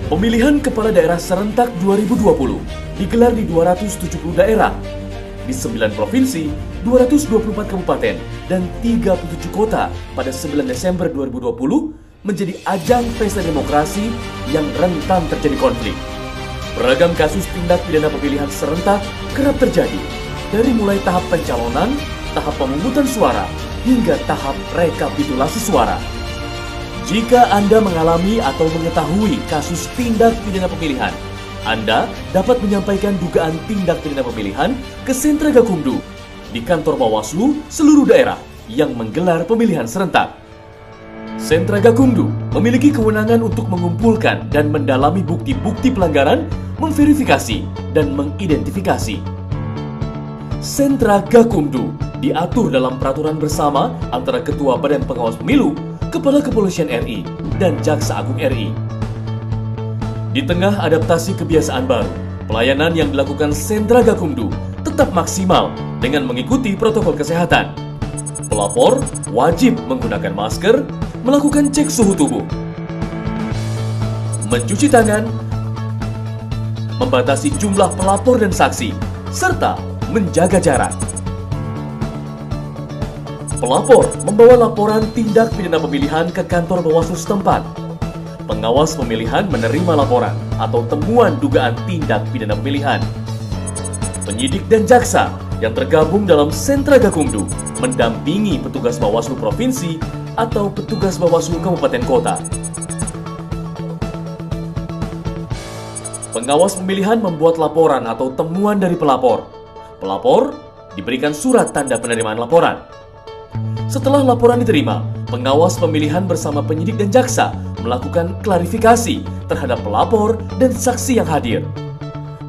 Pemilihan Kepala Daerah Serentak 2020 digelar di 270 daerah, di 9 provinsi, 224 kabupaten, dan 37 kota pada 9 Desember 2020 menjadi ajang pesta demokrasi yang rentan terjadi konflik. Beragam kasus tindak pidana pemilihan serentak kerap terjadi, dari mulai tahap pencalonan, tahap pemungutan suara, hingga tahap rekapitulasi suara. Jika Anda mengalami atau mengetahui kasus tindak pidana pemilihan, Anda dapat menyampaikan dugaan tindak pidana pemilihan ke Sentra Gakumdu di kantor Bawaslu seluruh daerah yang menggelar pemilihan serentak. Sentra Gakumdu memiliki kewenangan untuk mengumpulkan dan mendalami bukti-bukti pelanggaran, memverifikasi, dan mengidentifikasi. Sentra Gakumdu diatur dalam peraturan bersama antara Ketua Badan Pengawas Pemilu, Kepala Kepolisian RI, dan Jaksa Agung RI. Di tengah adaptasi kebiasaan baru, pelayanan yang dilakukan Sentra Gakumdu tetap maksimal dengan mengikuti protokol kesehatan. Pelapor wajib menggunakan masker, melakukan cek suhu tubuh, mencuci tangan, membatasi jumlah pelapor dan saksi, serta menjaga jarak. Pelapor membawa laporan tindak pidana pemilihan ke kantor Bawaslu setempat. Pengawas pemilihan menerima laporan atau temuan dugaan tindak pidana pemilihan. Penyidik dan jaksa yang tergabung dalam Sentra Gakumdu mendampingi petugas Bawaslu Provinsi atau petugas Bawaslu Kabupaten Kota. Pengawas pemilihan membuat laporan atau temuan dari pelapor. Pelapor diberikan surat tanda penerimaan laporan. Setelah laporan diterima, pengawas pemilihan bersama penyidik dan jaksa melakukan klarifikasi terhadap pelapor dan saksi yang hadir.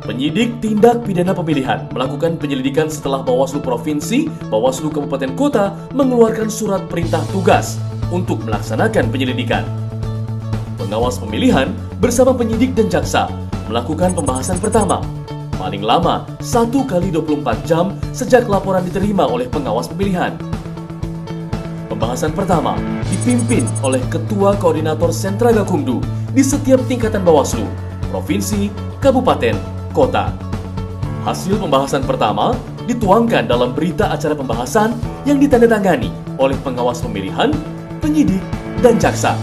Penyidik tindak pidana pemilihan melakukan penyelidikan setelah Bawaslu Provinsi, Bawaslu Kabupaten Kota mengeluarkan surat perintah tugas untuk melaksanakan penyelidikan. Pengawas pemilihan bersama penyidik dan jaksa melakukan pembahasan pertama, paling lama 1 kali 24 jam sejak laporan diterima oleh pengawas pemilihan. Pembahasan pertama dipimpin oleh Ketua Koordinator Sentra Gakumdu di setiap tingkatan Bawaslu, Provinsi, Kabupaten, Kota. Hasil pembahasan pertama dituangkan dalam berita acara pembahasan yang ditandatangani oleh pengawas pemilihan, penyidik, dan jaksa.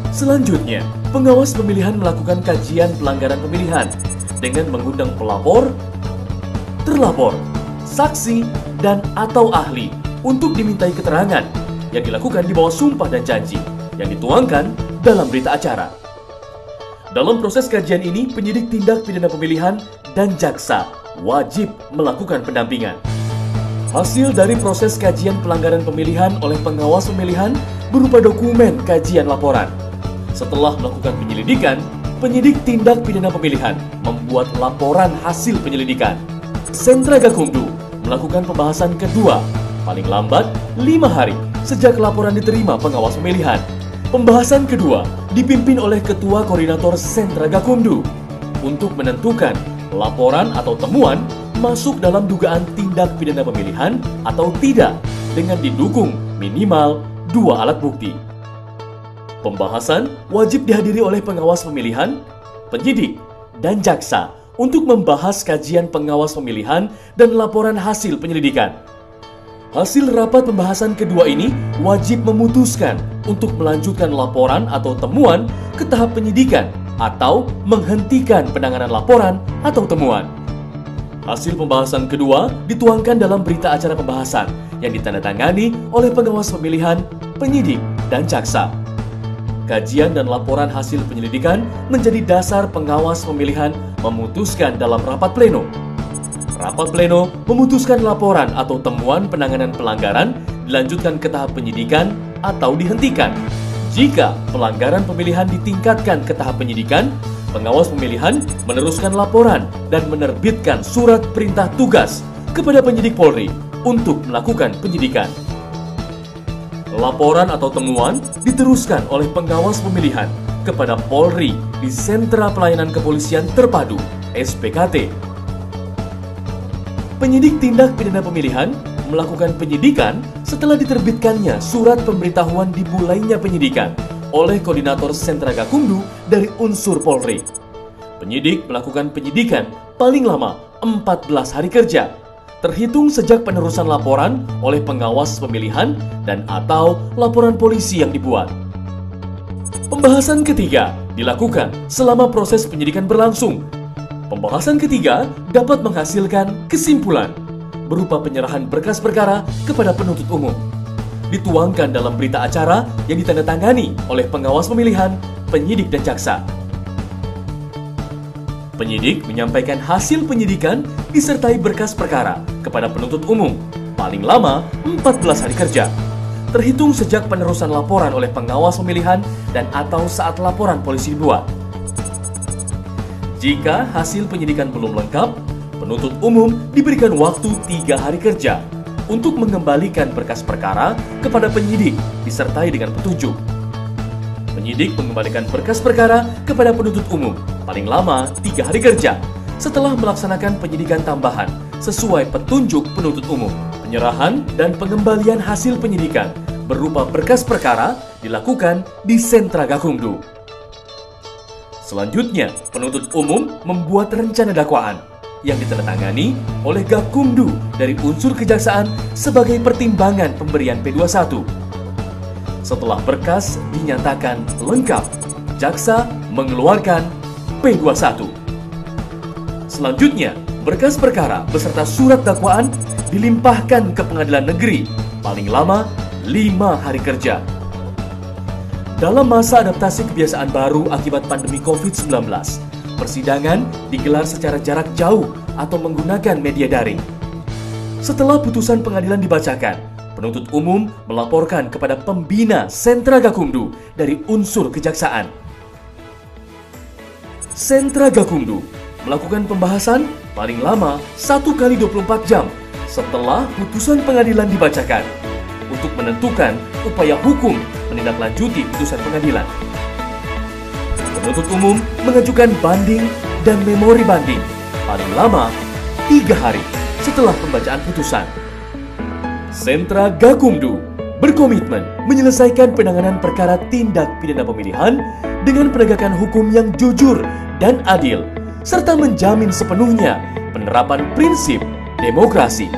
Selanjutnya, pengawas pemilihan melakukan kajian pelanggaran pemilihan dengan mengundang pelapor, terlapor, saksi, dan atau ahli untuk dimintai keterangan yang dilakukan di bawah sumpah dan janji yang dituangkan dalam berita acara. Dalam proses kajian ini, penyidik tindak pidana pemilihan dan jaksa wajib melakukan pendampingan. Hasil dari proses kajian pelanggaran pemilihan oleh pengawas pemilihan berupa dokumen kajian laporan. Setelah melakukan penyelidikan, penyidik tindak pidana pemilihan membuat laporan hasil penyelidikan. Sentra Gakumdu melakukan pembahasan kedua, paling lambat 5 hari sejak laporan diterima pengawas pemilihan. Pembahasan kedua dipimpin oleh Ketua Koordinator Sentra Gakumdu untuk menentukan laporan atau temuan masuk dalam dugaan tindak pidana pemilihan atau tidak dengan didukung minimal 2 alat bukti. Pembahasan wajib dihadiri oleh pengawas pemilihan, penyidik, dan jaksa untuk membahas kajian pengawas pemilihan dan laporan hasil penyelidikan. Hasil rapat pembahasan kedua ini wajib memutuskan untuk melanjutkan laporan atau temuan ke tahap penyidikan atau menghentikan penanganan laporan atau temuan. Hasil pembahasan kedua dituangkan dalam berita acara pembahasan yang ditandatangani oleh pengawas pemilihan, penyidik, dan jaksa. Kajian dan laporan hasil penyelidikan menjadi dasar pengawas pemilihan memutuskan dalam rapat pleno. Rapat pleno memutuskan laporan atau temuan penanganan pelanggaran dilanjutkan ke tahap penyidikan atau dihentikan. Jika pelanggaran pemilihan ditingkatkan ke tahap penyidikan, pengawas pemilihan meneruskan laporan dan menerbitkan surat perintah tugas kepada penyidik Polri untuk melakukan penyidikan. Laporan atau temuan diteruskan oleh pengawas pemilihan kepada Polri di Sentra Pelayanan Kepolisian Terpadu (SPKT). Penyidik tindak pidana pemilihan melakukan penyidikan setelah diterbitkannya surat pemberitahuan dimulainya penyidikan oleh Koordinator Sentra Gakumdu dari unsur Polri. Penyidik melakukan penyidikan paling lama 14 hari kerja, terhitung sejak penerusan laporan oleh pengawas pemilihan dan atau laporan polisi yang dibuat. Pembahasan ketiga dilakukan selama proses penyidikan berlangsung. Pembahasan ketiga dapat menghasilkan kesimpulan berupa penyerahan berkas perkara kepada penuntut umum. Dituangkan dalam berita acara yang ditandatangani oleh pengawas pemilihan, penyidik, dan jaksa. Penyidik menyampaikan hasil penyidikan disertai berkas perkara kepada penuntut umum paling lama 14 hari kerja, terhitung sejak penerusan laporan oleh pengawas pemilihan dan atau saat laporan polisi dibuat. Jika hasil penyidikan belum lengkap, penuntut umum diberikan waktu 3 hari kerja untuk mengembalikan berkas perkara kepada penyidik disertai dengan petunjuk. Penyidik mengembalikan berkas perkara kepada penuntut umum paling lama 3 hari kerja setelah melaksanakan penyidikan tambahan sesuai petunjuk penuntut umum. Penyerahan dan pengembalian hasil penyidikan berupa berkas perkara dilakukan di Sentra Gakumdu. Selanjutnya, penuntut umum membuat rencana dakwaan yang ditandatangani oleh Gakumdu dari unsur kejaksaan sebagai pertimbangan pemberian P21. Setelah berkas dinyatakan lengkap, jaksa mengeluarkan P21. Selanjutnya, berkas perkara beserta surat dakwaan dilimpahkan ke pengadilan negeri paling lama 5 hari kerja. Dalam masa adaptasi kebiasaan baru akibat pandemi COVID-19, persidangan digelar secara jarak jauh atau menggunakan media daring. Setelah putusan pengadilan dibacakan, penuntut umum melaporkan kepada pembina Sentra Gakumdu dari unsur kejaksaan. Sentra Gakumdu melakukan pembahasan paling lama 1 kali 24 jam setelah putusan pengadilan dibacakan untuk menentukan upaya hukum menindaklanjuti putusan pengadilan. Penuntut umum mengajukan banding dan memori banding paling lama 3 hari setelah pembacaan putusan. Sentra Gakumdu berkomitmen menyelesaikan penanganan perkara tindak pidana pemilihan dengan penegakan hukum yang jujur dan adil, serta menjamin sepenuhnya penerapan prinsip demokrasi